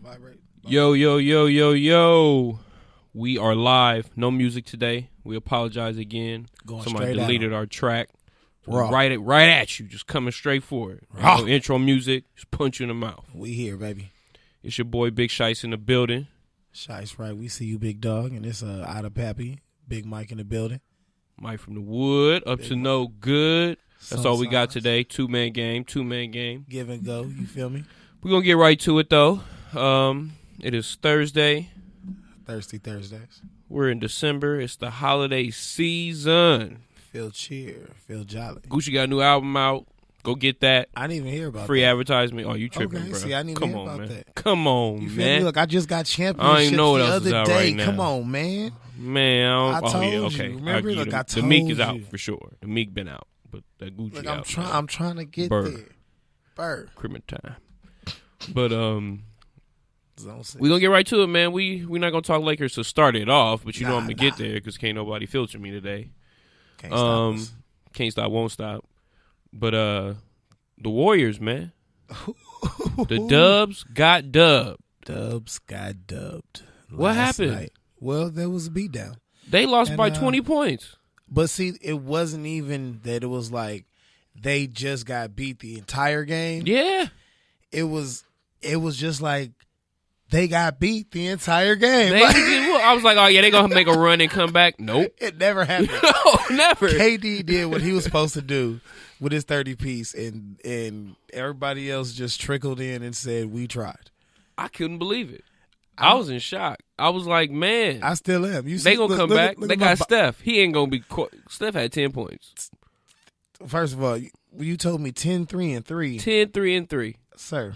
vibrate. Yo. We are live. No music today. We apologize again. Somebody deleted our track. Raw. Right at you. Just coming straight for it. No intro music. Just punch you in the mouth. We here, baby. It's your boy Big Shice in the building. Shice, right. We see you, big dog. And it's Otta Pappy. Big Mike in the building. Mike from the wood. Up Big to Mike. no good. That's all we got Sometimes. today. Two-man game. Give and go. You feel me? We're going to get right to it, though. It is Thursday. Thirsty Thursdays. We're in December. It's the holiday season. Feel cheer. Feel jolly. Gucci got a new album out. Go get that. I didn't even hear about Free that. advertisement. Oh, you tripping, Okay, bro. see, I didn't even Come hear on, about man. that. Come on, You feel man. me? Look, I just got I don't championships even know what the else other is out day. right now. Come on, man. Man, I oh, told yeah, you. okay. Remember? give Look, you I the Meek is told out you. for sure. The Meek been out, but that Gucci Look, out. I'm trying to get Bird. there. Bird. Criminal time. But Zone 6. we gonna get right to it, man. We not gonna talk Lakers to start it off, but you know I'm gonna Nah. get there because can't nobody filter me today. Can't stop us. Can't stop, won't stop. But the Warriors, man. The Dubs got dubbed. Dubs got dubbed. What last happened? night. Well, there was a beatdown. They lost And, by 20 points. But see, it wasn't even that it was like they just got beat the entire game. Yeah. It was just like they got beat the entire game. I was like, oh, yeah, they going to make a run and come back. Nope. It never happened. No, never. KD did what he was supposed to do with his 30-piece, and everybody else just trickled in and said, we tried. I couldn't believe it. I was in shock. I was like, man, I still am. You they see, going to come look back. at They my got Steph. He ain't going to be Steph had 10 points. First of all, you told me 10-3-3. 10-3-3. Sir,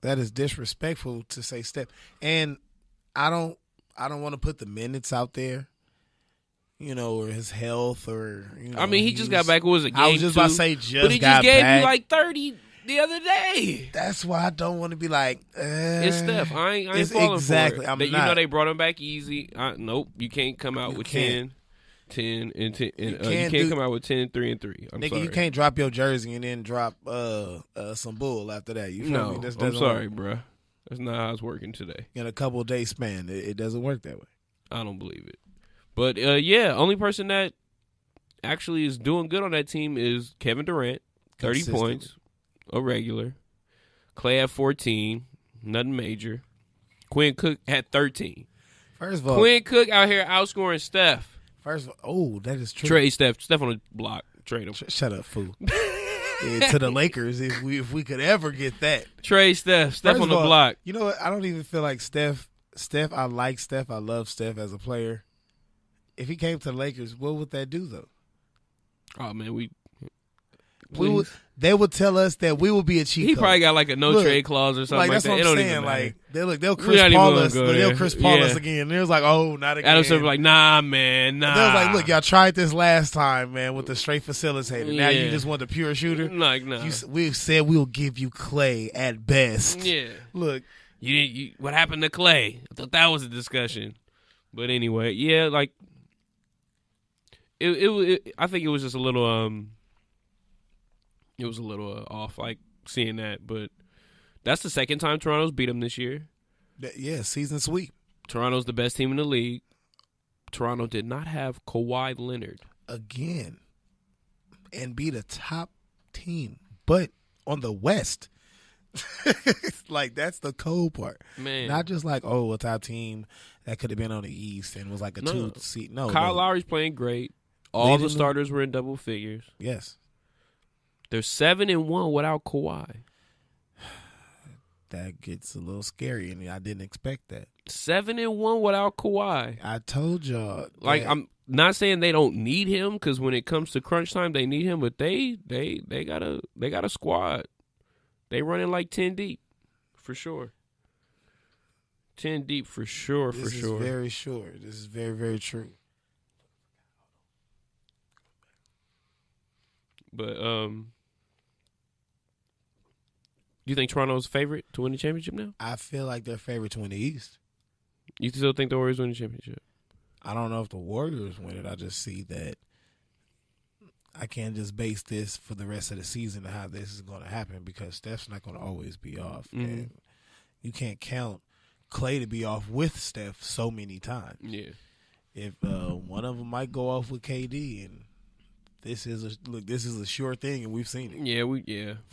that is disrespectful to say Steph. And I don't want to put the minutes out there, you know, or his health, or you know. I mean, he just got back. What was it? Game I was just two? about to say just but he got just gave back. you like 30 the other day. That's why I don't want to be like. It's Steph. I ain't it's falling exactly. for it. I'm You not. know they brought him back easy. Nope, you can't come out You with can't. 10 and 10. You can't can't do- come out with 10-3-3. I'm Nigga, sorry. you can't drop your jersey and then drop some bull after that. You feel No, me? That I'm doesn't sorry, work. bruh. That's not how it's working today. In a couple of days span, it doesn't work that way. I don't believe it. But yeah, only person that actually is doing good on that team is Kevin Durant, 30 Consistent. points, a regular. Clay at 14, nothing major. Quinn Cook had 13. First of all, Quinn Cook out here outscoring Steph. that is true. Trade Steph on the block. Trade him. Shut up, fool. Yeah, to the Lakers, if we could ever get that. Trade Steph. Steph First on of the all, block. You know what? I don't even feel like Steph. I like Steph. I love Steph as a player. If he came to the Lakers, what would that do though? Oh man, We would. They would tell us that we would be a cheat He code. probably got like a no Look, trade clause or something Like like that's that. what It I'm don't saying. even matter. Like they'll We're Chris not even Paul gonna us. go They'll there. Chris Paul us Yeah. again. They was like, oh, not again. Adam Silver like, nah, man, nah. They was like, look, y'all tried this last time, man, with the straight facilitator. Now you Yeah. just want the pure shooter. Like, nah. We've said we'll give you Clay at best. Yeah. Look, You what happened to Clay? I thought that was a discussion. But anyway, yeah, like it I think it was just a little it was a little off, like seeing that. But that's the second time Toronto's beat them this year. yeah, season sweep Toronto's the best team in the league. Toronto did not have Kawhi Leonard. again, and be the top team, but on the West. Like that's the cold part. Man. Not just like, oh, a top team that could have been on the East and was like a No. 2 seat. No, Kyle no. Lowry's playing great. All Leading the the- starters were in double figures. Yes, They're 7-1 without Kawhi. that gets a little scary, and I didn't expect that. 7-1 without Kawhi. I told y'all. Like that- I'm not saying they don't need him, because when it comes to crunch time, they need him. But they got a squad. They running like 10 deep, for sure. 10 deep for sure. This is very sure. This is very, very true. But you think Toronto's favorite to win the championship now? I feel like they're favorite to win the East. You still think the Warriors win the championship? I don't know if the Warriors win it. I just see that I can't just base this for the rest of the season to how this is going to happen, because Steph's not going to always be off. Mhm. And you can't count Clay to be off with Steph so many times. Yeah. If one of them might go off with KD, and this is a sure thing, and we've seen it. Yeah,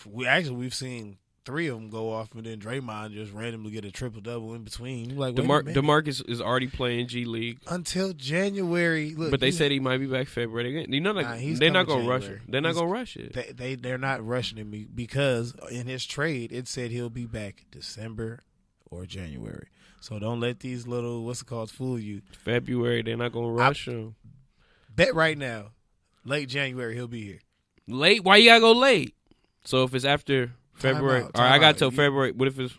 We've seen 3 of them go off, and then Draymond just randomly get a triple-double in between. Like, DeMarcus is already playing G League until January. Look, but they said he might be back February again. You know, they're not gonna rush it. They're not gonna rush it. They're not rushing him because in his trade it said he'll be back December or January. So don't let these little fool you. February, they're not gonna rush him. Bet right now, late January he'll be here. Late? Why you gotta go late? So if it's after February, all right, I got till February. What if it's?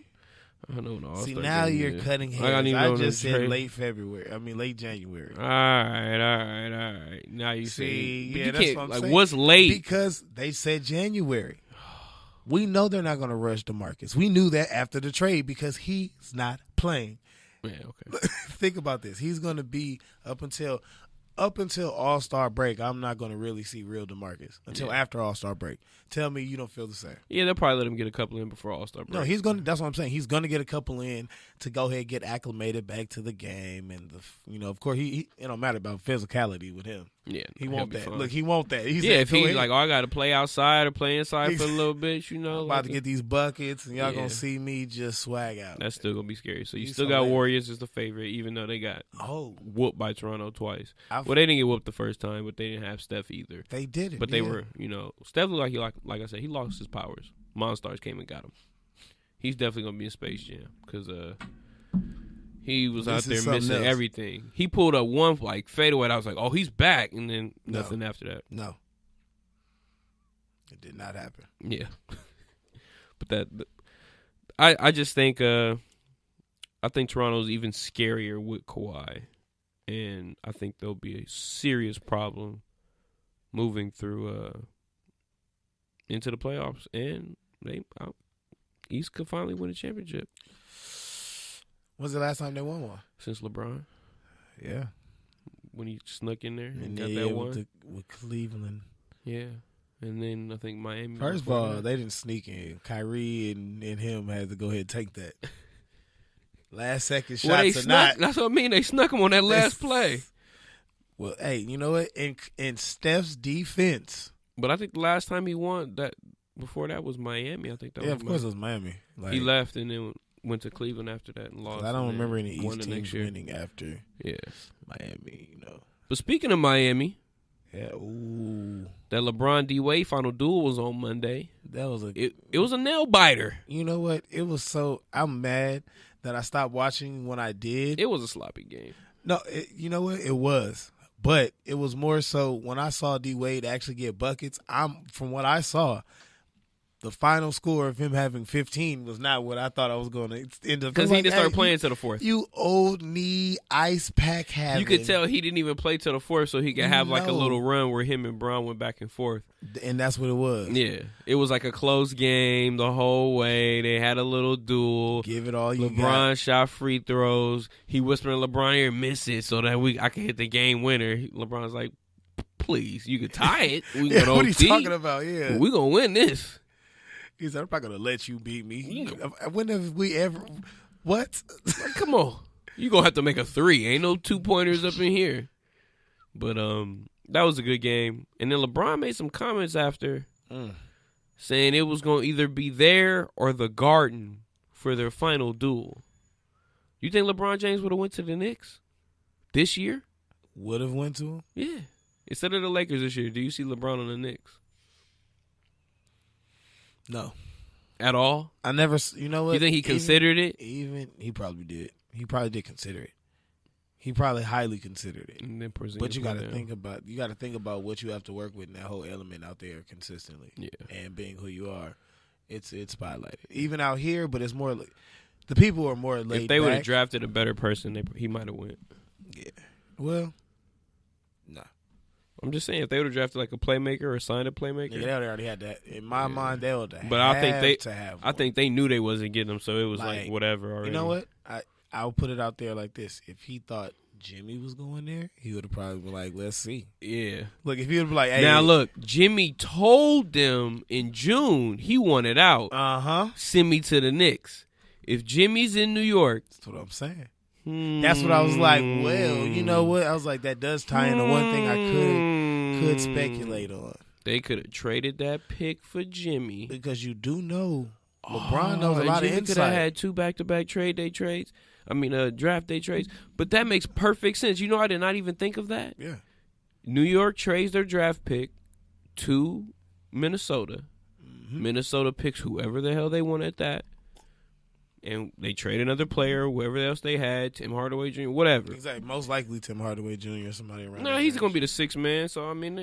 I don't know. See, now you're cutting hairs. I just said late February. I mean late January. All right. Now you see, yeah, that's what I'm saying. What's late? Because they said January. We know they're not going to rush DeMarcus. We knew that after the trade because he's not playing. Yeah, okay. Think about this. He's going to be up until All-Star break. I'm not going to really see real DeMarcus until after All-Star break. Tell me you don't feel the same. Yeah, they'll probably let him get a couple in before All-Star break. No, he's going to. That's what I'm saying. He's going to get a couple in to go ahead and get acclimated back to the game, and of course, he it don't matter about physicality with him. Yeah, he won't that. Look, he won't that. If he's like, I got to play outside or play inside for a little bit, I'm about to get these buckets, and y'all gonna see me just swag out. That's still gonna be scary. So you still got Warriors as the favorite, even though they got whooped by Toronto twice. Well, they didn't get whooped the first time, but they didn't have Steph either. They didn't, but they were. Steph looked like I said, he lost his powers. Monstars came and got him. He's definitely gonna be in Space Jam because he was out there missing everything. He pulled up one fadeaway. I was like, oh, he's back, and then nothing after that. No, it did not happen. Yeah, but I just think I think Toronto's even scarier with Kawhi, and I think there'll be a serious problem moving through into the playoffs, and East could finally win a championship. When's the last time they won one? Since LeBron. Yeah. When he snuck in there and got that one. With Cleveland. Yeah. And then I think Miami. First of all, they didn't sneak in. Kyrie and him had to go ahead and take that. Last second shots or not. That's what I mean. They snuck him on that last play. Well, hey, you know what? In Steph's defense. But I think the last time he won before that was Miami. I think that was of course it was Miami. He left and then went to Cleveland after that and lost. I don't remember any East teams winning after Miami, But speaking of Miami, that LeBron D-Wade final duel was on Monday. That was it was a nail biter. You know what? It was I'm mad that I stopped watching when I did. It was a sloppy game. No, you know what? It was. But it was more so when I saw D-Wade actually get buckets, from what I saw, the final score of him having 15 was not what I thought I was going to end up. Because he didn't start playing till the fourth. You old knee ice pack having. You could tell he didn't even play till the fourth so he could have a little run where him and Braun went back and forth. And that's what it was. Yeah. It was like a close game the whole way. They had a little duel. Give it all you got. LeBron shot free throws. He whispered in LeBron ear, miss it so that I can hit the game winner. LeBron's like, please, you could tie it. We yeah, what are you talking about? Yeah. We're going to win this. He said, I'm not going to let you beat me. When have we ever... What? Come on. You're going to have to make a three. Ain't no 2-pointers up in here. But that was a good game. And then LeBron made some comments after saying it was going to either be there or the Garden for their final duel. You think LeBron James would have went to the Knicks this year? Would have went to him? Yeah. Instead of the Lakers this year, do you see LeBron on the Knicks? No. At all? I never, you know what? You think he considered it? He probably did. He probably did consider it. He probably highly considered it. But you got to think about what you have to work with in that whole element out there consistently. Yeah. And being who you are, it's spotlighted. Even out here, but it's more like the people are more laid back. If they would have drafted a better person, he might have went. Yeah. Well, nah. I'm just saying, if they would have drafted like a playmaker or signed a playmaker, they already had that. In my mind, they would have. But I think they knew they wasn't getting them, so it was like whatever. Already. You know what? I'll put it out there like this: if he thought Jimmy was going there, he would have probably been like, "Let's see." Yeah. Look, if he would be like, "Hey." Now look, Jimmy told them in June he wanted out. Uh-huh. Send me to the Knicks. If Jimmy's in New York, that's what I'm saying. That's what I was like. Well, you know what? I was like, that does tie into one thing I could speculate on. They could have traded that pick for Jimmy because you do know LeBron knows a lot of insight. Could have had 2 back-to-back draft day trades. But that makes perfect sense. You know, I did not even think of that. Yeah. New York trades their draft pick to Minnesota. Mm-hmm. Minnesota picks whoever the hell they want at that. And they trade another player, whoever else they had, Tim Hardaway Jr., whatever. Exactly. Most likely Tim Hardaway Jr. or somebody around. No, he's going to be the 6th man. So, I mean,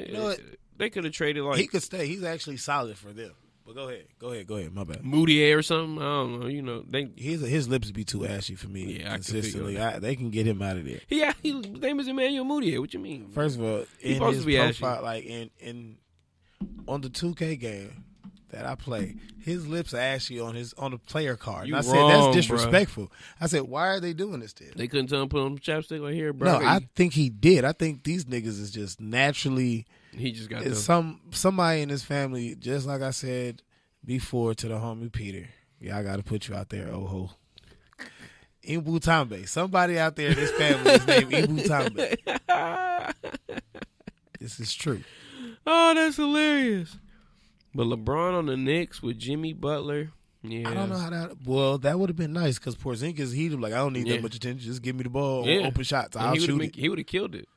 they could have traded like. He could stay. He's actually solid for them. But go ahead. My bad. Moutier or something. I don't know. You know, his lips be too ashy for me. Yeah, consistently. They can get him out of there. Yeah, his name is Emmanuel Moutier. What you mean? First of all, in his profile, like in on the 2K game that I play, his lips are ashy on the player card. And I said that's disrespectful. Bro. I said, why are they doing this? Then they couldn't tell him put on chapstick like here, bro. No, I think he did. I think these niggas is just naturally. He just got somebody in his family, just like I said before to the homie Peter. Yeah, I got to put you out there, Oho. Ibu Tambe. Somebody out there in his family is named Ibu Tambe. This is true. Oh, that's hilarious. But LeBron on the Knicks with Jimmy Butler, yeah. I don't know how that. Well, that would have been nice because Porzingis, he'd like, I don't need that much attention. Just give me the ball, open shots. I'll shoot it. He would have killed it.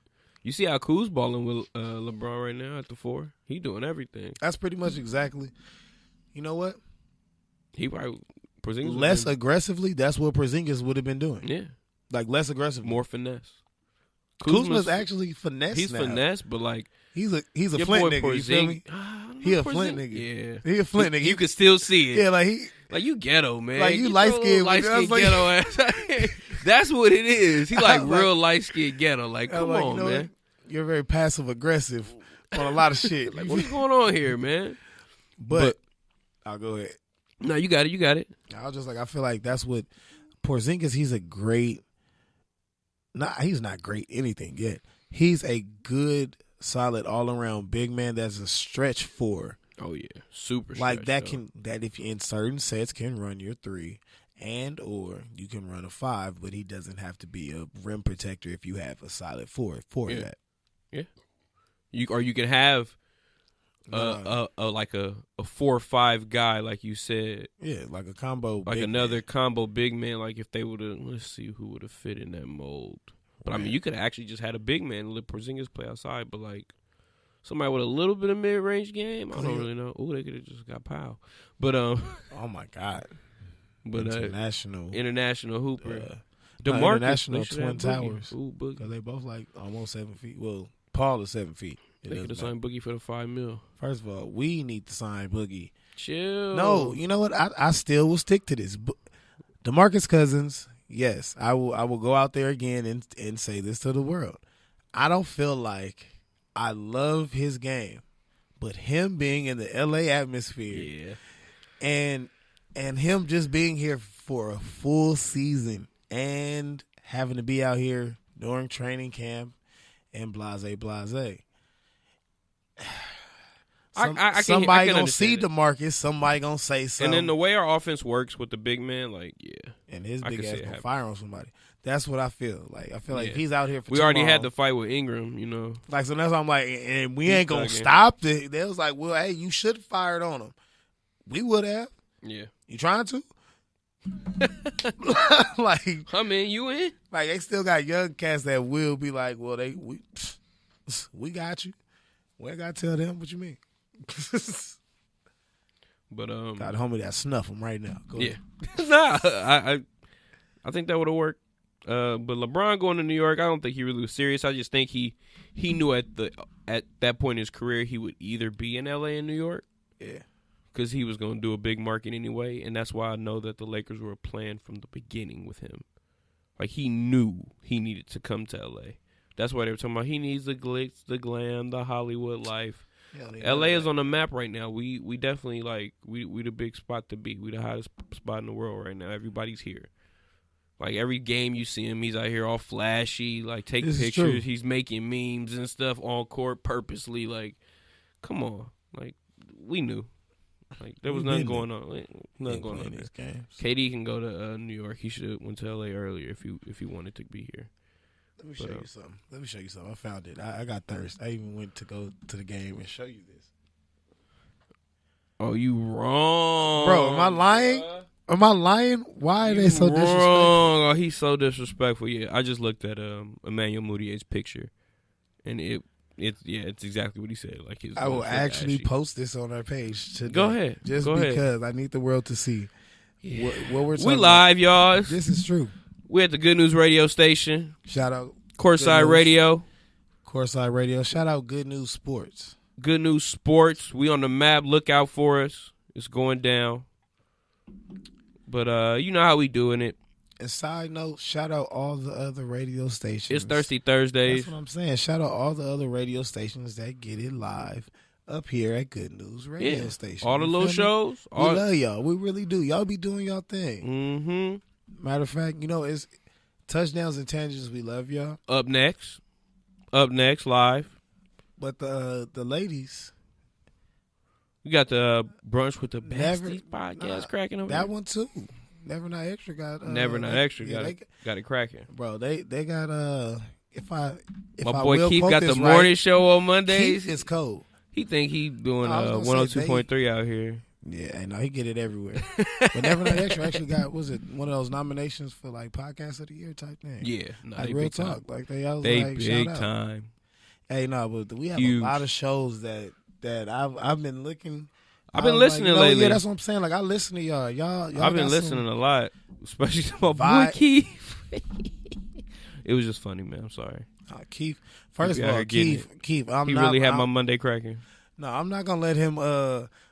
You see how Kuz balling with LeBron right now at the 4? He doing everything. That's pretty much exactly. You know what? He probably Porzingis less aggressively. That's what Porzingis would have been doing. Yeah, like less aggressive, more finesse. Kuzma's actually finesse. He's now. Finesse, but like he's a Flint nigga. You feel me? He a Flint nigga. Yeah, he a Flint nigga. You can still see it. Yeah, like you ghetto man. Like you light skinned ghetto ass. That's what it is. He like real light skinned ghetto. Like come on, man. What? You're very passive aggressive on a lot of shit. Like what's going on here, man? But I'll go ahead. No, you got it. I was just like, I feel like that's what Porzingis. He's not great anything yet. He's a good, solid, all around big man. That's a stretch 4. Oh yeah, super. Like stretch, that if you in certain sets can run your 3, and or you can run a 5, but he doesn't have to be a rim protector if you have a solid 4 for that. Yeah, you can have. Like a 4 or 5 guy, like you said. Yeah, like a combo. Like another combo big man. Like if they would have, let's see who would have fit in that mold. But I mean, you could have actually just had a big man and let Porzingis play outside. But like somebody with a little bit of mid range game, I don't really know. Oh, they could have just got Powell. But oh my God. But international hooper. DeMarcus, international Twin Towers. Ooh, Boogie. Because they both like almost 7 feet. Well, Paul is 7 feet. They could have signed Boogie for the $5 million. First of all, we need to sign Boogie. Chill. No, you know what? I still will stick to this. DeMarcus Cousins, yes, I will go out there again and say this to the world. I don't feel like I love his game, but him being in the LA atmosphere, and him just being here for a full season and having to be out here during training camp and blase. Somebody gonna see DeMarcus. Somebody gonna say something. And then the way our offense works with the big man, like and his big ass gonna fire on somebody. That's what I feel like. I feel like if he's out here for we already had the fight with Ingram, you know. Like so that's why I'm like, and we ain't gonna stop it. They was like, well, hey, you should have fired on him. We would have. Yeah. You trying to? Like I mean, you in? Like they still got young cats that will be like, well, we got you. We ain't gotta tell them what you mean. But got a homie that snuff him right now. Go ahead. Nah, I think that would have worked. But LeBron going to New York, I don't think he really was serious. I just think he knew at that point in his career he would either be in LA and New York. Yeah. Because he was going to do a big market anyway, and that's why I know that the Lakers were planned from the beginning with him. Like, he knew he needed to come to L.A. That's why they were talking about he needs the glitz, the glam, the Hollywood life. L.A. is on the map right now. We definitely, like, we the big spot to be. We the hottest spot in the world right now. Everybody's here. Like, every game you see him, he's out here all flashy, like, take pictures. He's making memes and stuff on court purposely. Like, come on. Like, we knew. Like there was We nothing been going on. Nothing going on these there. games. KD can go to New York. He should have went to LA earlier if he wanted to be here. Let me show you something. I found it. I got thirst. I even went to go to the game and show you this. Oh, you wrong, Bro, am I lying? Bruh. Am I lying? Why are they so disrespectful? Oh, he's so disrespectful. Yeah, I just looked at Emmanuel Moutier's picture, and it's exactly what he said. Like his. I will actually post this on our page today. Go ahead, just because I need the world to see what we're talking We live, y'all. This is true. We're at the Good News Radio Station. Shout out Courtside Radio. Courtside Radio. Shout out Good News Sports. Good News Sports. We on the map. Look out for us. It's going down. But you know how we doing it. And side note, shout out all the other radio stations. It's Thirsty Thursdays. That's what I'm saying. Shout out all the other radio stations that get it live up here at Good News Radio Station. All the little shows. We love y'all. We really do. Y'all be doing y'all thing. Mm-hmm. Matter of fact, it's touchdowns and tangents. We love y'all. Up next, live. But the ladies, we got the brunch with the besties podcast cracking over that one too. Never Not Extra got Never Not Extra got it cracking, bro. They got my boy Keith got the morning show on Mondays. Keith is cold. He think he doing 102.3 out here. Yeah, I know he get it everywhere. But Never Not Extra actually got one of those nominations for like podcast of the year type thing. Yeah, like real talk. Like they big shout out. Time. Hey, no, but we have a lot of shows that I've been looking. I've been listening lately. Yeah, that's what I'm saying. Like I listen to y'all. I've been listening a lot, especially to my boy Keith. It was just funny, man. I'm sorry. Keith. First of all, Keith. He really had my Monday cracking. No, I'm not gonna let him.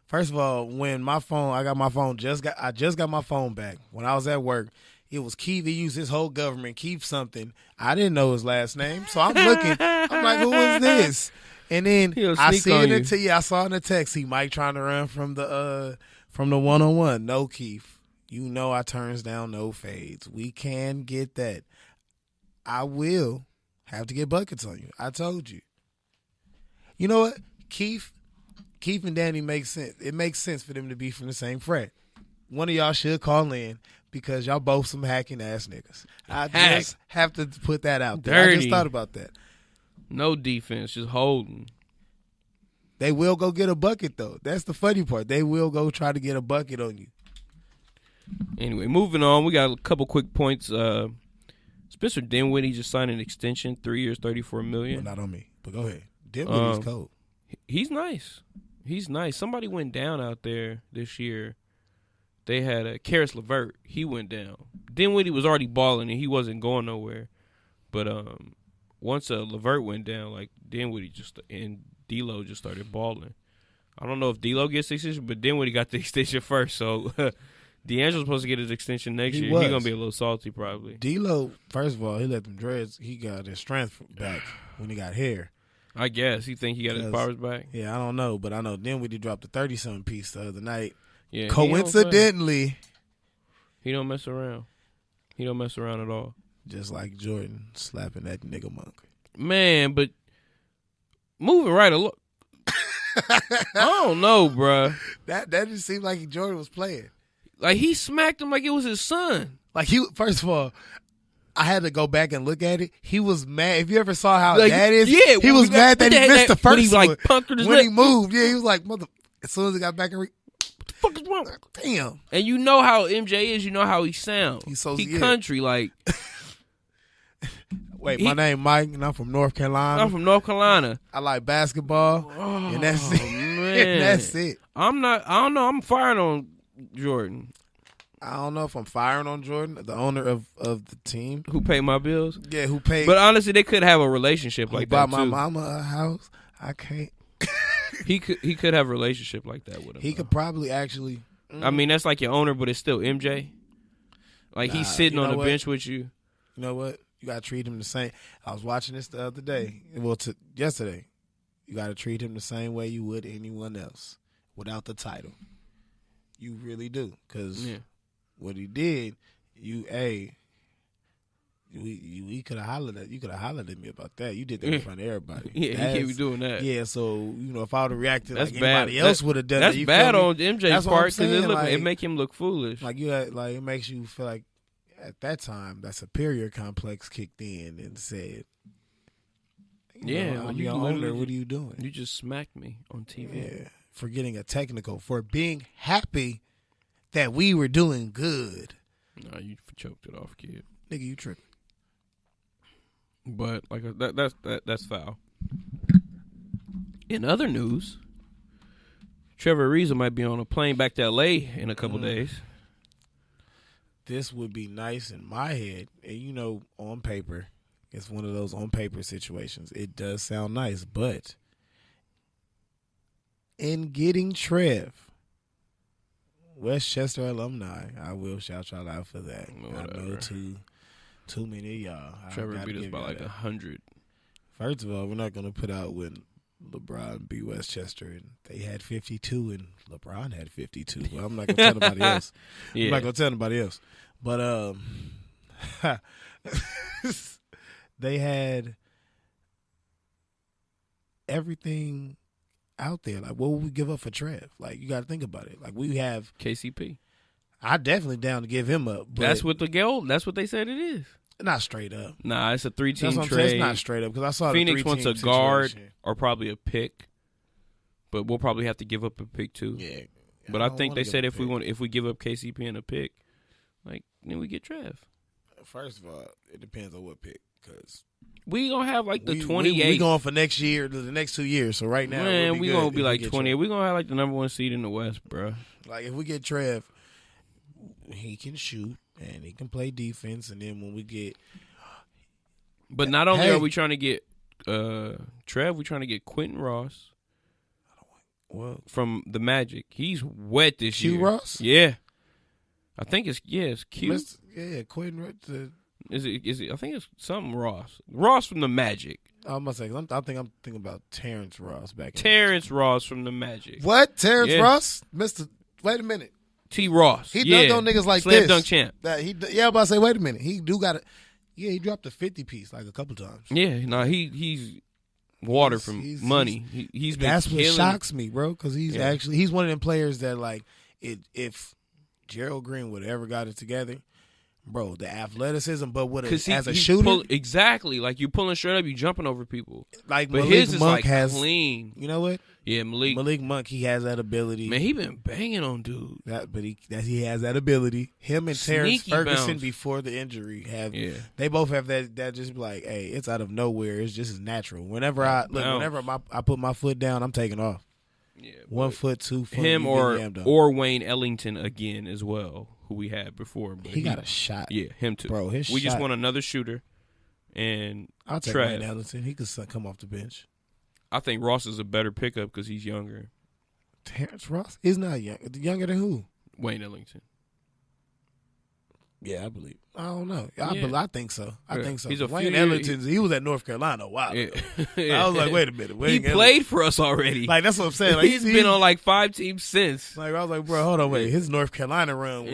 First of all, when I got my phone. I just got my phone back when I was at work. It was Keith. He used his whole government. Keith something. I didn't know his last name, so I'm looking. I'm like, who is this? And then I see it. I saw in the text. He might trying to run from the 1-on-1. No, Keith. You know I turns down no fades. We can get that. I will have to get buckets on you. I told you. You know what? Keith and Danny make sense. It makes sense for them to be from the same frat. One of y'all should call in because y'all both some hacking ass niggas. I just have to put that out there. Dirty. I just thought about that. No defense, just holding. They will go get a bucket though. That's the funny part. They will go try to get a bucket on you. Anyway, moving on. We got a couple quick points. Spencer Dinwiddie just signed an extension, 3 years, $34 million. Well, not on me, but go ahead. Dinwiddie's cold. He's nice. He's nice. Somebody went down out there this year. They had Karis LeVert. He went down. Dinwiddie was already balling and he wasn't going nowhere. But once LeVert went down, like Dinwiddie and D'Lo just started balling. I don't know if D'Lo gets the extension, but Dinwiddie got the extension first. So D'Angelo's supposed to get his extension next year. He's gonna be a little salty probably. D'Lo, first of all, he let them dreads. He got his strength back when he got hair. I guess he think he got his powers back. Yeah, I don't know, but I know Dinwiddie dropped a 30-something piece the other night. Yeah, coincidentally, he don't mess around. He don't mess around at all. Just like Jordan slapping that nigga monk. Man, but moving right along. I don't know, bruh. That just seemed like Jordan was playing. Like he smacked him like it was his son. Like first of all, I had to go back and look at it. He was mad. If you ever saw how that is, he was mad that he missed the first one. Like punkered his when lip. He moved. Yeah, he was like, mother. As soon as he got back and what the fuck is wrong? Damn. And you know how MJ is. You know how he sounds. He country like. Wait, my name Mike, and I'm from North Carolina. I'm from North Carolina. I like basketball, and that's it. Man. And that's it. I don't know. I'm firing on Jordan. I don't know if I'm firing on Jordan, the owner of the team. Who paid my bills? Yeah, who paid. But honestly, they could have a relationship like that, too. Bought my mama a house. I can't. He could have a relationship like that with him. He could probably actually. I mean, that's like your owner, but it's still MJ. Like, he's sitting on the bench with you. You know what? You got to treat him the same. I was watching this the other day. Well, yesterday. You got to treat him the same way you would anyone else without the title. You really do. Because what he did, we could have hollered at you. Could have hollered at me about that. You did that in front of everybody. Yeah, he can't be doing that. Yeah, so if I would have reacted That's like bad. anybody else would have done, that's that, bad on MJ's part because like, it make him look foolish. Like it makes you feel like at that time that superior complex kicked in and said, I'm your owner. What are you doing? You just smacked me on TV. Yeah, for getting a technical, for being happy that we were doing good. No, you choked it off, kid. Nigga, you tripping. But like that's foul. In other news, Trevor Ariza might be on a plane back to LA in a couple days. This would be nice in my head, and on paper, it's one of those on paper situations. It does sound nice, but in getting Trev, Westchester alumni, I will shout y'all out for that. Whatever. I know too many of y'all. Trevor beat us by like 100. First of all, we're not going to put out when LeBron beat Westchester and they had 52 and LeBron had 52. Well, I'm not going to tell nobody else. Yeah. I'm not going to tell nobody else. But they had everything out there. Like, what would we give up for Trev? Like, you got to think about it. Like, we have KCP. I definitely down to give him up. But That's what they said it is. Not straight up. Nah, it's a 3-team That's what I'm trade. saying. It's not straight up because I saw Phoenix the wants a 3-team guard situation. or probably a pick, but we'll probably have to give up a pick too. Yeah, but I don't think wanna they give said a if we give up KCP and a pick, like then we get Trev. First of all, it depends on what pick because We gonna have like the 28. We going for next year, the next 2 years. So right now, Man, we gonna be like 20. Trev. We gonna have like the number 1 seed in the West, bro. Like if we get Trev, he can shoot and he can play defense, and then when we get, But not only are we trying to get Trev, we're trying to get Quentin Ross from the Magic. He's wet this year. Q Ross? Yeah. I think it's Q. Quentin. Is it? I think it's something Ross. Ross from the Magic. I'm gonna say I'm thinking about Terrence Ross back. Terrence Ross from the Magic. What? Terrence Yeah. Ross, Mister? Wait a minute. T. Ross. He dunked on niggas like Slam this. dunk champ. I'm about to say. Wait a minute. He do got it. Yeah, he dropped a 50 piece like a couple times. Yeah, no, he's water from money. He's been That's killing. what shocks me, bro, because he's one of them players that like if Gerald Green would have ever got it together, bro, the athleticism, but as a shooter, exactly, like you pulling straight up, you jumping over people. like But Malik his is Monk like has clean. You know what? Yeah, Malik Monk, he has that ability. Man, he been banging on dude. He has that ability. Him and Terrence Sneaky Ferguson bounce. before the injury Yeah. they both have that just be like, hey, it's out of nowhere. It's just as natural. Whenever I put my foot down, I'm taking off. Yeah, 1 foot, 2 foot. him you get yammed up. or Wayne Ellington again as well, who we had before. But he got a shot. Yeah, him too. Bro, we just want another shooter, and I'll take Trev. Wayne Ellington. He could come off the bench. I think Ross is a better pickup because he's younger. Terrence Ross? He's not young. Younger than who? Wayne Ellington. Yeah, I believe. I don't know. Yeah. I think so. I think so. He's a Wayne few Ellington, he was at North Carolina a while ago. Yeah. I was like, wait a minute. He played for us already. Like, that's what I'm saying. Like, he's been on like 5 teams since. Like, I was like, bro, hold on, wait. His North Carolina run was.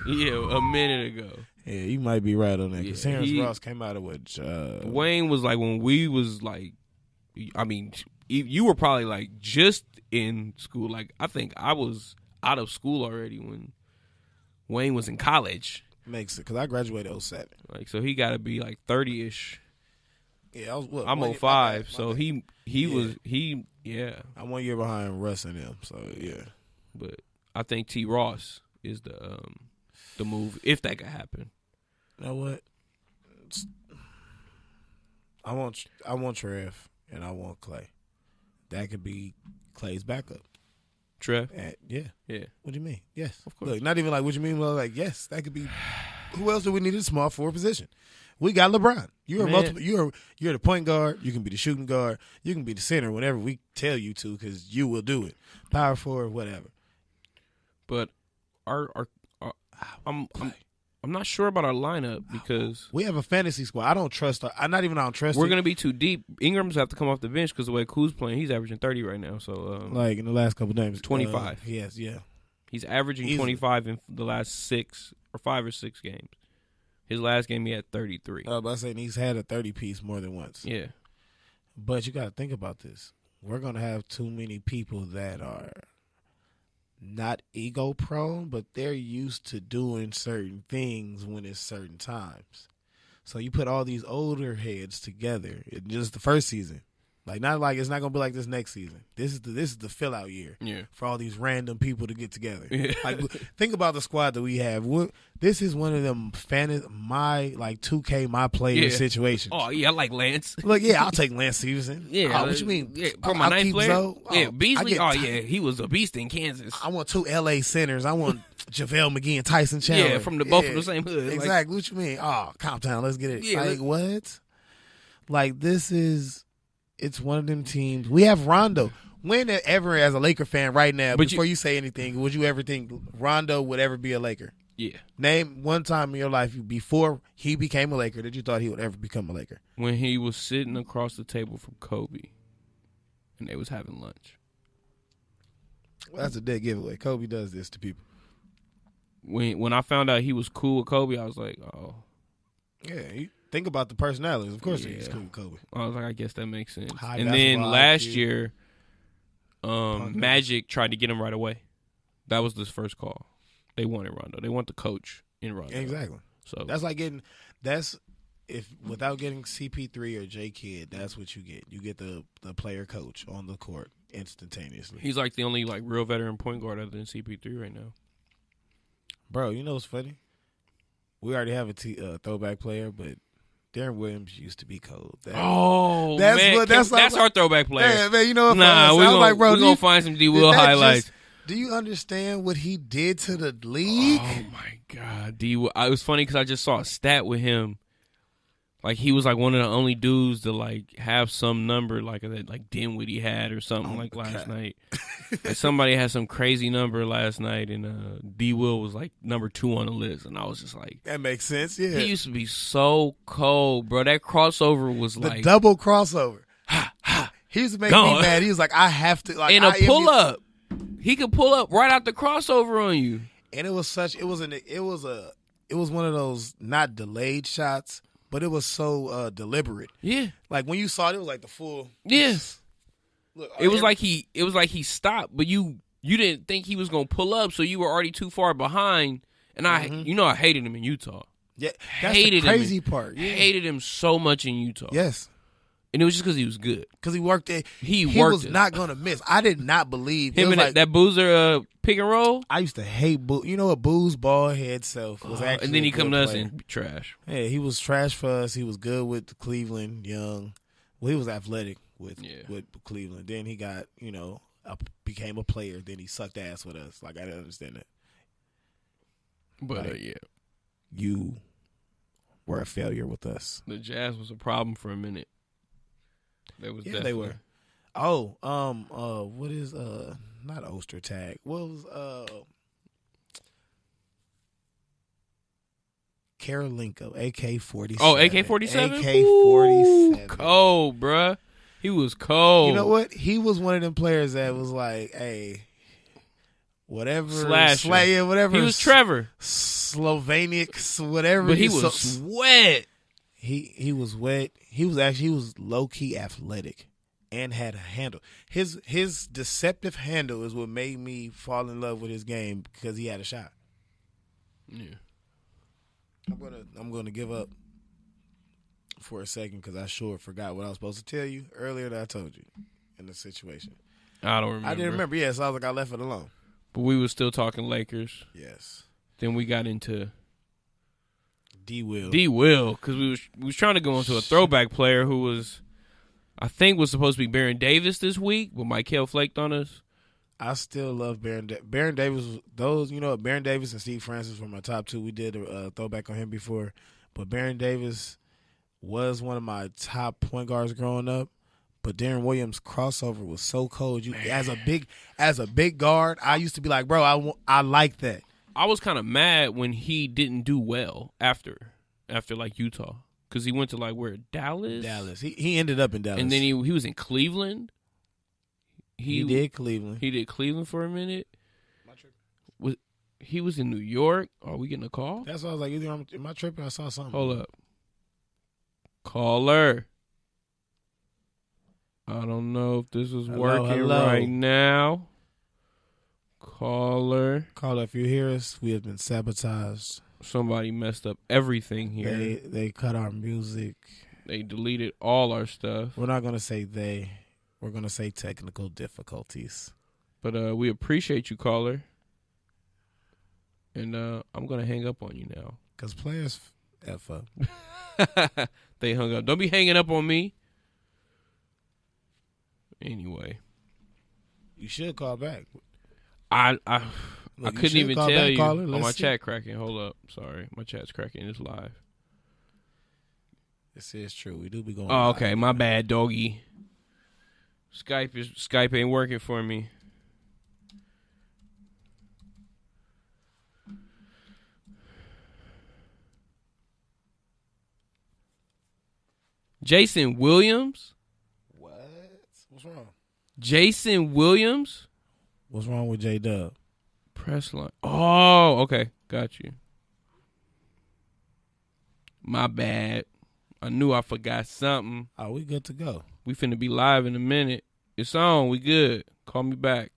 Yeah, a minute ago. Yeah, you might be right on that. Because Yeah, Terrence Ross came out of what? Wayne was like when we was like, I mean, you were probably like just in school. Like I think I was out of school already when Wayne was in college. Makes it because I graduated 07. Like so, he got to be like 30ish. Yeah, I was. What, I'm 05, so he was. I'm 1 year behind Russ and him. So yeah, but I think T. Ross is the move if that could happen. You know what? I want Trev and I want Clay. That could be Clay's backup. Trev? Yeah. What do you mean? Yes. Of course. Look, not even like what you mean. Well, like yes, that could be. Who else do we need in a small forward position? We got LeBron. You're multiple. You're the point guard. You can be the shooting guard. You can be the center whenever we tell you to, because you will do it. Power forward, whatever. But I'm not sure about our lineup because we have a fantasy squad. I don't trust. I don't trust. We're gonna be too deep. Ingram's have to come off the bench because the way Kuz's playing, he's averaging 30 right now. So like in the last couple of games, 25. Yes, yeah. He's averaging 25 in the last 5 or 6 games. His last game, he had 33. I was about to say he's had a 30-piece more than once. Yeah. But you got to think about this. We're going to have too many people that are not ego prone, but they're used to doing certain things when it's certain times. So you put all these older heads together in just the first season. Not like it's not gonna be like this next season. This is the fill out year for all these random people to get together. Yeah. Think about the squad that we have. This is one of them my 2K my player situations. Oh yeah, I like Lance. Look, yeah, I'll take Lance Stevenson. Yeah, what you mean? Yeah, for my ninth player. Yeah, Beasley. Yeah, he was a beast in Kansas. I want 2 LA centers. I want JaVale McGee and Tyson Chandler. Yeah, from both from the same hood. Exactly. What you mean? Oh, Comptown, let's get it. Yeah, what? This is. It's one of them teams. We have Rondo. When ever, as a Laker fan right now, before you say anything, would you ever think Rondo would ever be a Laker? Yeah. Name one time in your life before he became a Laker that you thought he would ever become a Laker. When he was sitting across the table from Kobe, and they was having lunch. Well, that's a dead giveaway. Kobe does this to people. When I found out he was cool with Kobe, I was like, oh. Yeah, think about the personalities. Of course he's cool with Kobe. I was like, I guess that makes sense. And then last year, Magic tried to get him right away. That was this first call. They wanted Rondo. They want the coach in Rondo. Exactly. So that's like without getting CP3 or J Kidd, that's what you get. You get the player coach on the court instantaneously. He's like the only real veteran point guard other than CP3 right now. Bro, you know what's funny? We already have a throwback player, but Darren Williams used to be cold. That's That's our throwback player. Yeah, man, you know what? We're going to find some D. Will highlights. Do you understand what he did to the league? Oh, my God. D. Will. It was funny because I just saw a stat with him. He was one of the only dudes to have some number that Dinwiddie had or something last night. Somebody had some crazy number last night, and D. Will was number 2 on the list, and I was just like, that makes sense. Yeah, he used to be so cold, bro. That crossover was the double crossover. He used to make me mad. He was like, I have to a pull up. He could pull up right out the crossover on you, and it was one of those not delayed shots. But it was so deliberate. Yeah. When you saw it, it was the full. Yes. Look, it was like he stopped, but you didn't think he was gonna pull up, so you were already too far behind. And I hated him in Utah. Yeah, that's the crazy part. Yeah. Hated him so much in Utah. Yes. And it was just because he was good. Because he worked it. He was not going to miss. I did not believe him and that Boozer pick and roll. I used to hate Boo. You know what? Boo's bald head self was actually. And then he come to us and be trash. Yeah, he was trash for us. He was good with Cleveland, young. Well, he was athletic with Cleveland. Then he got, became a player. Then he sucked ass with us. I didn't understand that. But, you were a failure with us. The Jazz was a problem for a minute. They were. Oh, what is not Ostertag? What was Karolinko, AK-47. Oh, AK-47? AK-47. Cold, bruh. He was cold. You know what? He was one of them players that was like, hey, whatever. Whatever. He was Trevor. Slovenic, whatever. But he was wet. He was wet. He was low-key athletic and had a handle. His deceptive handle is what made me fall in love with his game because he had a shot. Yeah. I'm gonna give up for a second because I sure forgot what I was supposed to tell you earlier that I told you in the situation. I don't remember. I didn't remember. Yeah, so I was like, I left it alone. But we were still talking Lakers. Yes. Then we got into D. Will, because we was trying to go into a throwback player who was, I think, was supposed to be Baron Davis this week, but Michael flaked on us. I still love Baron Davis. Baron Davis and Steve Francis were my top 2. We did a throwback on him before, but Baron Davis was one of my top point guards growing up. But Darren Williams' crossover was so cold. As a big guard, I used to be like, bro, I like that. I was kind of mad when he didn't do well after Utah, because he went to where, Dallas. Dallas. He ended up in Dallas, and then he was in Cleveland. He did Cleveland. He did Cleveland for a minute. He was in New York. Are we getting a call? That's why I was like, either am I tripping? I saw something. Hold up. Caller. I don't know if this is working right now. Caller, if you hear us, we have been sabotaged. Somebody messed up everything here. They cut our music. They deleted all our stuff. We're not going to say they. We're going to say technical difficulties. But we appreciate you, caller. And I'm going to hang up on you now. Because players F up. They hung up. Don't be hanging up on me. Anyway. You should call back. I couldn't even tell you. Caller. Oh, my chat cracking. Hold up. Sorry. My chat's cracking. It's live. This is true. We do be going live. Okay. Live. My bad, doggy. Skype ain't working for me. Jason Williams? What? What's wrong? Jason Williams? What's wrong with J-Dub? Press line. Oh, okay. Got you. My bad. I knew I forgot something. Oh, we good to go. We finna be live in a minute. It's on. We good. Call me back.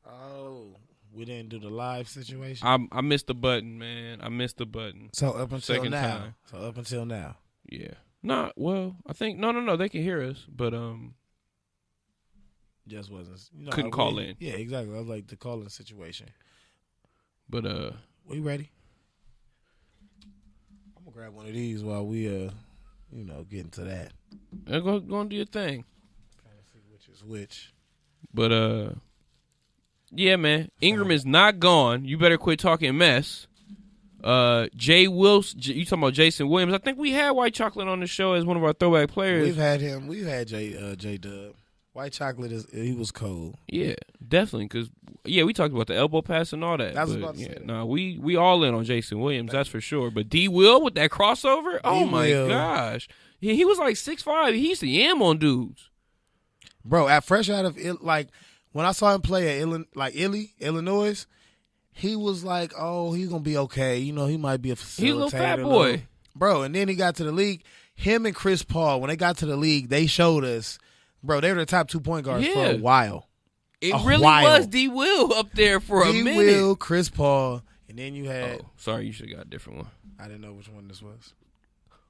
Oh, we didn't do the live situation? I missed the button, man. I missed the button. So up until Second now. time. So up until now. Yeah. Nah, well, I think no, they can hear us, but just wasn't couldn't call in. Yeah, exactly. I was like the calling situation. But we ready? I'm gonna grab one of these while we get into that. Go and do your thing. Trying to see which is which. But yeah, man. Ingram is not gone. You better quit talking mess. Jay Wilson, you talking about Jason Williams? I think we had White Chocolate on the show as one of our throwback players. We've had him. We've had J Dub. White Chocolate he was cold. Yeah, definitely. Because we talked about the elbow pass and all that. That's what I said. Nah, we all in on Jason Williams. That's for sure. But D Will with that crossover. Oh my gosh, he was like 6'5". He used to yam on dudes. Bro, fresh out of when I saw him play at Illinois. He was like, oh, he's going to be okay. He might be a facilitator. He's a little fat boy. Bro, and then he got to the league. Him and Chris Paul, when they got to the league, they showed us, bro, they were the top 2 point guards for a while. It really was D. Will up there for a minute. D. Will, Chris Paul, and then you had. Oh, sorry, you should have got a different one. I didn't know which one this was.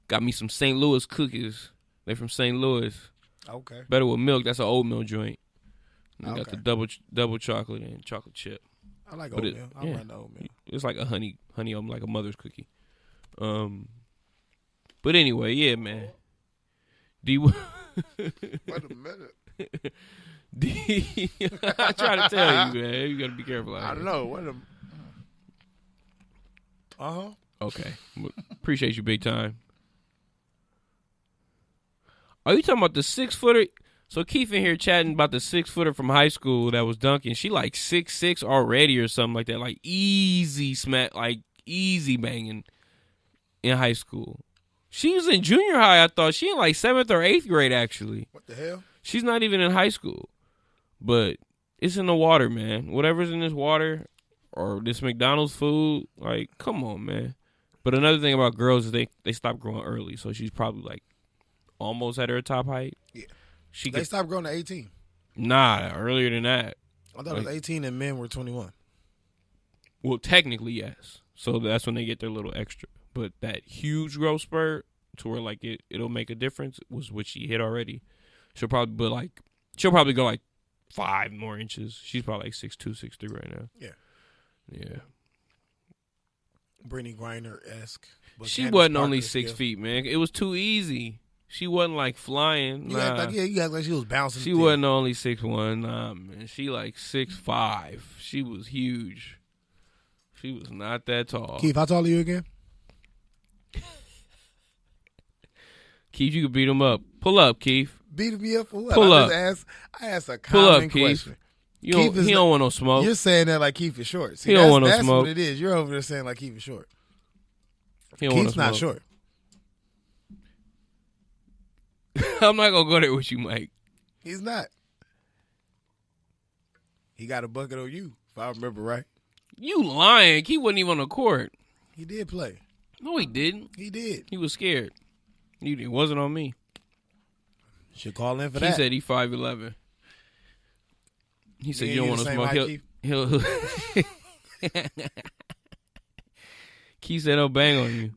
Got me some St. Louis cookies. They're from St. Louis. Okay. Better with milk. That's an oatmeal joint. And got the double chocolate and chocolate chip. I like oatmeal. I like the oatmeal. It's like a honey like a mother's cookie. But anyway, yeah, man. D. Wait a minute. D. I try to tell you, man. You gotta be careful. I don't know. Okay. Appreciate you, big time. Are you talking about the 6-footer? So Keith in here chatting about the 6-footer from high school that was dunking. She like 6'6" already or something like that. Like easy smack, like easy banging in high school. She was in junior high, I thought. She in like 7th or 8th grade, actually. What the hell? She's not even in high school. But it's in the water, man. Whatever's in this water or this McDonald's food, like, come on, man. But another thing about girls is they stop growing early. So she's probably like almost at her top height. Yeah. They stopped growing at 18. Nah, earlier than that. I thought it was 18 and men were 21. Well, technically, yes. So that's when they get their little extra. But that huge growth spurt to where like it'll make a difference was what she hit already. She'll probably go like 5 more inches. She's probably like 6'2", 6'3" right now. Yeah. Yeah. Brittany Griner-esque. She wasn't only 6 feet, man. It was too easy. She wasn't like flying. You act like she was bouncing. She wasn't only 6'1". Nah, man. She like 6'5". She was huge. She was not that tall. Keith, how tall are you again? Keith, you can beat him up. Pull up, Keith. Beat me up for what? Pull up. I asked a Pull common up, Keith. question. He don't want no smoke. You're saying that like Keith is short. See, he don't want no that's smoke. That's what it is. You're over there saying like Keith is short. He don't want no Keith's not smoke. short. I'm not going to go there with you, Mike. He's not. He got a bucket on you, if I remember right. You lying. He wasn't even on the court. He did play. No, he didn't. He did. He was scared. It wasn't on me. Should call in for He that. said he 5'11". He said you don't want to smoke. He'll Keith said he'll bang on you.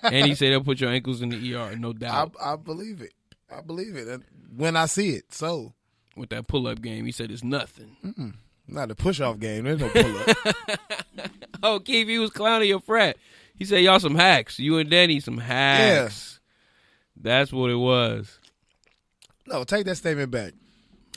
And he said he'll put your ankles in the ER, no doubt. I believe it. I believe it. And when I see it, so. With that pull-up game, he said it's nothing. Not a push-off game. There's no pull-up. Oh, Keith, he was clowning your frat. He said y'all some hacks. You and Danny some hacks. Yeah. That's what it was. No, take that statement back.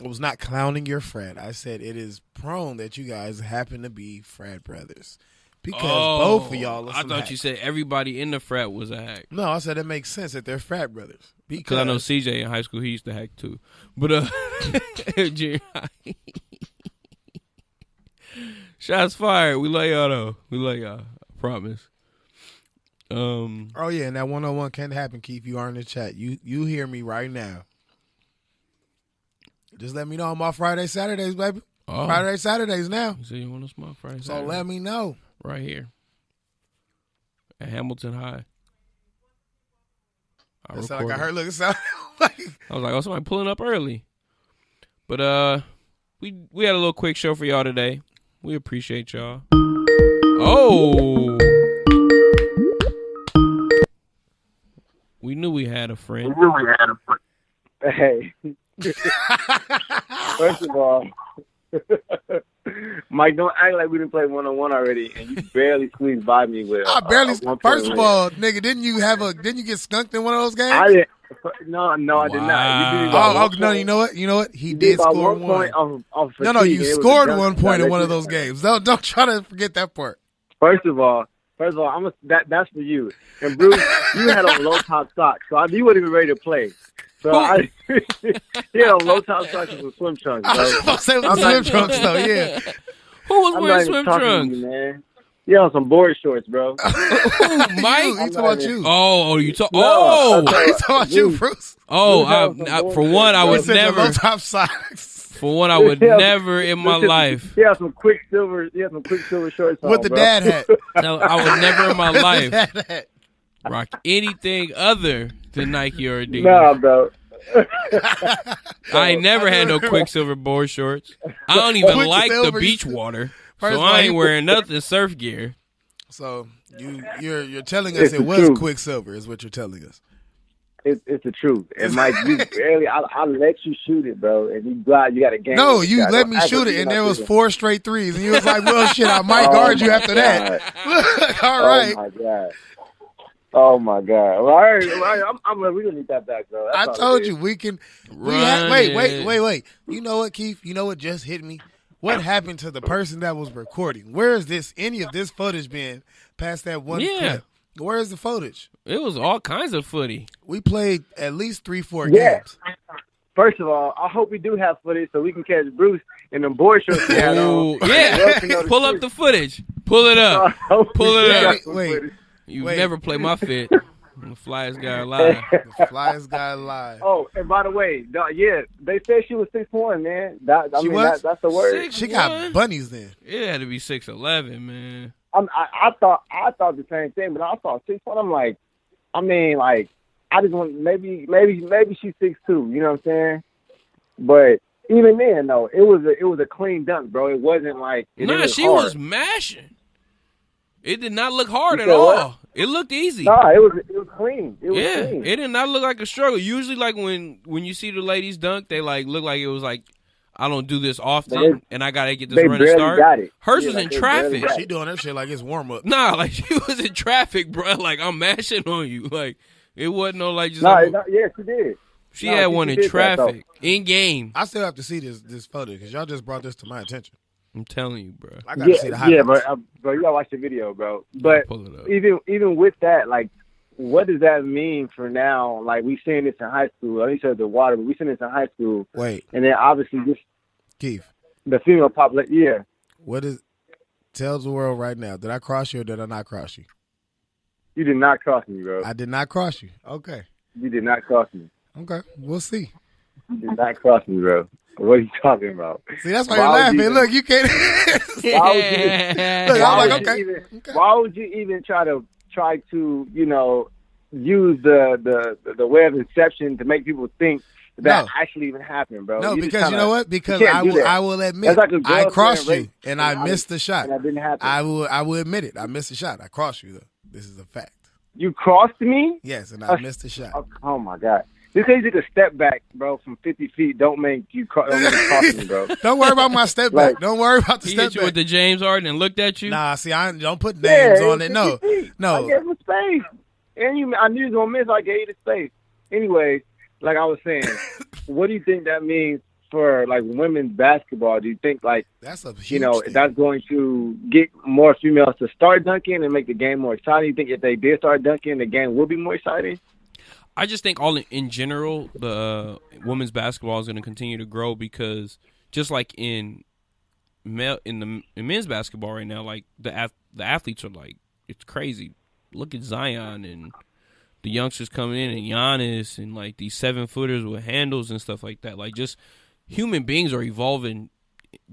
I was not clowning your frat. I said it is prone that you guys happen to be frat brothers. Because both of y'all are some I thought you said everybody in the frat was a hack. No, I said it makes sense that they're frat brothers. Because I know CJ in high school, he used to hack too. But, junior high. Shots fired. We love y'all, though. We love y'all. I promise. Oh, yeah, and that 101 can't happen, Keith. You are in the chat. You hear me right now. Just let me know on my Friday, Saturdays, baby. Oh. Friday, Saturdays now. You say you want to smoke Friday, So let me know. Right here. At Hamilton High. It sound like I heard. Look, it sound like I was like, oh, somebody pulling up early. But we had a little quick show for y'all today. We appreciate y'all. Oh. We knew we had a friend. Hey. First of all, Mike, don't act like we didn't play 1-on-1 already, and you barely squeezed by me with. I barely. First of all, nigga, didn't you get skunked in one of those games? I didn't. No, I did not. No, you know what? He did score one. No, you scored 1 point in one of those games. Don't try to forget that part. First of all, that's for you. And Bruce, you had on low top socks, so you weren't even ready to play. So he had on low top socks with swim trunks. I was supposed to say with swim trunks, though. Yeah. Who was wearing swim trunks? You, man. Yeah, on some board shorts, bro. Mike? He's talking about you. You talk. Oh, he's talking about you, Bruce. Oh, for one, I would never. Low top socks. For one, I would never in my life. He had some Quicksilver shorts on, with the dad hat. No, I would never in my life rock anything other than Nike or Adidas. Nah, bro. I ain't never had no Quicksilver board shorts. I don't even like the beach water, so I ain't wearing nothing surf gear. So you're telling us it was Quicksilver, is what you're telling us. It's the truth. And Mike, you barely, I let you shoot it, bro. And you got a game. No, you let me shoot it, and there was 4 straight threes. And you was like, well, shit, I might guard you after that. All right. Oh, my God. All right. We're going to need that back, bro. I told you, we can. Wait. You know what, Keith? You know what just hit me? What happened to the person that was recording? Where is any of this footage been past that one clip? Where is the footage? It was all kinds of footy. We played at least 3-4 games. First of all, I hope we do have footage so we can catch Bruce in the board shorts. Pull up the footage. Pull it up. Pull it up. Wait. You never play my fit. I'm the flyest guy alive. The flyest guy alive. Oh, and by the way, they said she was 6'1", man. That's the word. 6'1"? She got bunnies then. It had to be 6'11", man. I thought the same thing, but I saw 6'1". I'm like, I just want maybe she's 6'2". You know what I'm saying? But even then, though, it was a clean dunk, bro. It wasn't like she was mashing. It did not look hard at all. What? It looked easy. Nah, it was clean. It was clean. It did not look like a struggle. Usually, like when you see the ladies dunk, they like look like it was like, I don't do this often, and I gotta get this run to start. Got it. Hers was in traffic. She doing that shit like it's warm up. Nah, like she was in traffic, bro. Like I'm mashing on you. Like it wasn't no like just. She did. She had one in traffic in game. I still have to see this photo because y'all just brought this to my attention. I'm telling you, bro. I gotta see the highlights. Yeah, bro, you gotta watch the video, bro. But even with that, like, what does that mean for now? Like, we seen this in high school. At least at the water, but we seen this in high school. Wait, and then obviously just Keith, the female population. Yeah. What is? Tell the world right now. Did I cross you or did I not cross you? You did not cross me, bro. I did not cross you. Okay. You did not cross me. Okay, we'll see. You did not cross me, bro. What are you talking about? See, that's why you're laughing. Look, you can't. Why would you? Look, I'm like, would you okay. even, Why would you even try to use the way of inception to make people think that actually even happened, bro? No, because you know what? Because I will admit like a girl I crossed saying you and I missed the shot. And that didn't happen. I will admit it. I missed the shot. I crossed you though. This is a fact. You crossed me? Yes, and I missed the shot. Oh my God. Just because you took a step back, bro, from 50 feet, don't make you cross me, bro. Don't worry about my step back. Like, don't worry about the He step hit you back. with the James Harden and looked at you? Nah, see, I don't put names on it. No, 50 feet. no. I gave him space. And I knew he was going to miss, so I gave you the space. Anyway, like I was saying, what do you think that means for, like, women's basketball? Do you think, like, that's a huge thing. that's going to get more females to start dunking and make the game more exciting? You think if they did start dunking, the game would be more exciting? I just think in general, the women's basketball is going to continue to grow because just like in men's basketball right now, like the athletes are like, it's crazy. Look at Zion and the youngsters coming in and Giannis and like these 7-footers with handles and stuff like that. Like just human beings are evolving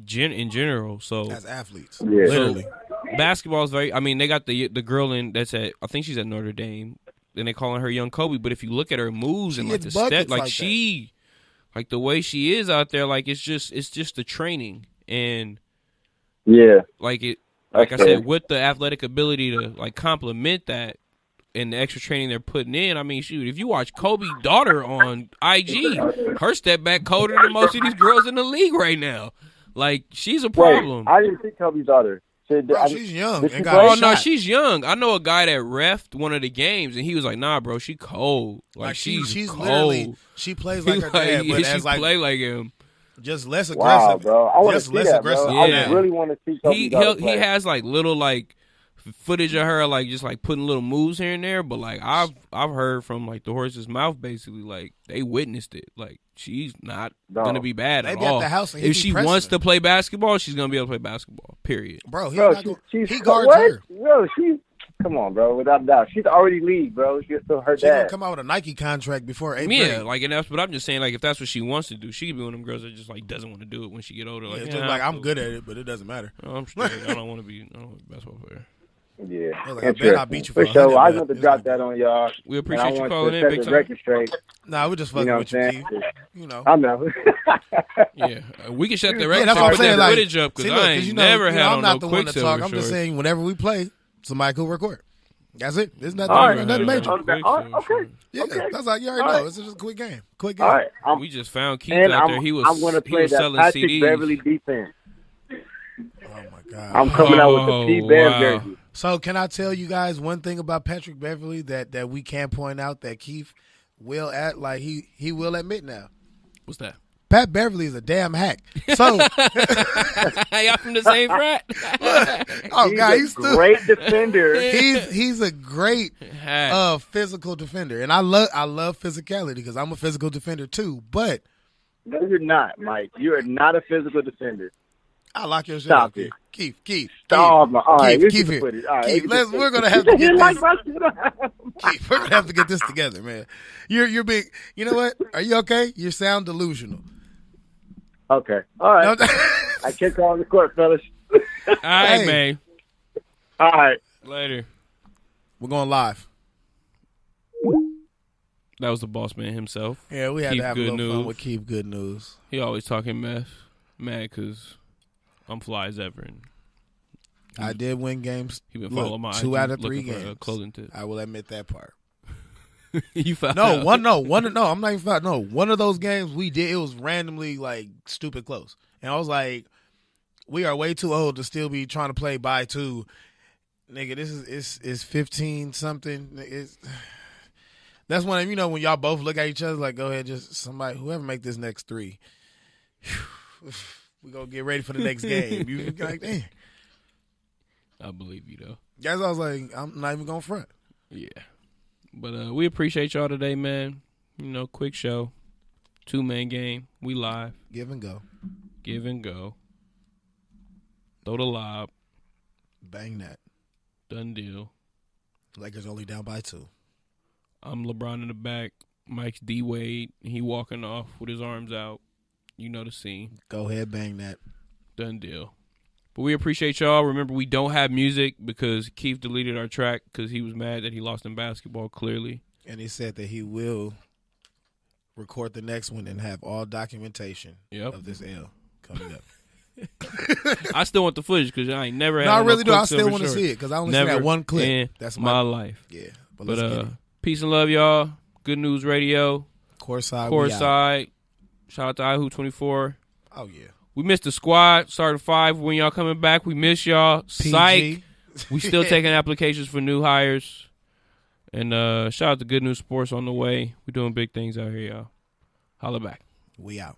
in general. So as athletes, Yeah. literally. Basketball is very. I mean, they got the girl that's at. I think she's at Notre Dame. And they calling her young Kobe, but if you look at her moves and like the step, like she, like the way she is out there, like it's just the training and like it, like I said, with the athletic ability to like complement that and the extra training they're putting in. I mean, shoot, if you watch Kobe's daughter on IG, her step back colder than most of these girls in the league right now. Like she's a problem. Wait, I didn't see Kobe's daughter. Bro, she's young. No, she's young. I know a guy that reffed one of the games, and he was like, "Nah, bro, she cold. Like she's cold. Literally, she plays like her dad, but she play like him. Just less aggressive. Wow, bro. I want to see that, aggressive. bro. Yeah. I really want to see Kobe's daughter play. He has like little like footage of her like just like putting little moves here and there, but like I've heard from like the horse's mouth basically like they witnessed it. Like she's not gonna be bad at all. At the house and if she wants to play basketball, she's gonna be able to play basketball. Period. Bro, he guards her. Bro, come on, bro. Without doubt, she's already league, bro. She's still her dad. Gonna come out with a Nike contract before 8th grade. Like and that's. But I'm just saying, like if that's what she wants to do, she could be one of them girls that just like doesn't want to do it when she get older. Like it's just like I'm good at it, but it doesn't matter. I'm straight. I don't want to be a basketball player. Yeah, like, I bet I beat you for sure. I want to drop that on y'all. We appreciate you calling in, big time. Record straight. Nah, we just fucking with you, Keith. You know. I know. Yeah, we can shut the record. That's what I'm saying. Like, footage up because I ain't never had I'm on not no the quick one to talk. I'm just saying, whenever we play, somebody could record. That's it. There's nothing, nothing major. Okay. Yeah, that's like you already know. It's just a quick game. Quick game. All right. We just found Keith out there. I'm going to play that selling Patrick CDs. Beverly defense. Oh my God. I'm coming out with the P-Bev jersey. So can I tell you guys one thing about Patrick Beverly that we can point out that Keith will he will admit now? What's that? Pat Beverly is a damn hack. So y'all from the same frat? He's a great defender. He's a great physical defender, and I love physicality because I'm a physical defender too. But no, you're not, Mike. You are not a physical defender. I lock your shit Stop up, it. Keith. Keith, we're gonna have to get this. Keith, we're gonna have to get this together, man. You're big. You know what? Are you okay? You sound delusional. Okay. All right. I can't call on the court, fellas. All right, man. All right. Later. We're going live. That was the boss man himself. Yeah, we had Keith to have Good a little News. fun with Keith Good News. He always talking mad because I'm fly as ever. And I did win games. He been following my 2 IG out of 3 looking for, games. clothing tips. I will admit that part. You found no, out. one. No, I'm not even found. No, one of those games we did. It was randomly like stupid close, and I was like, "We are way too old to still be trying to play by 2, nigga. This is 15 something. That's when when y'all both look at each other like, go ahead, just somebody, whoever make this next 3, we gonna get ready for the next game. You like, damn. I believe you though. Guys, I was like, I'm not even gonna front. Yeah. But we appreciate y'all today, man. Quick show. 2-man game. We live. Give and go. Give and go. Throw the lob. Bang that. Done deal. Lakers only down by 2. I'm LeBron in the back. Mike's D-Wade. He walking off with his arms out. You know the scene. Go ahead, bang that. Done deal. But we appreciate y'all. Remember, we don't have music because Keith deleted our track because he was mad that he lost in basketball, clearly. And he said that he will record the next one and have all documentation of this L coming up. I still want the footage because I ain't never had I really do. I clips still of want to short. see it because I only Never see that one clip. in That's my life. Yeah. But But let's get it. peace and love, y'all. Good News Radio. Courtside. We out. Courtside. Shout out to iHoo24. Oh, yeah. We missed the squad. Started 5 when y'all coming back. We miss y'all. PG. Psych. We still taking applications for new hires. And shout out to Good News Sports on the way. We doing big things out here, y'all. Holla back. We out.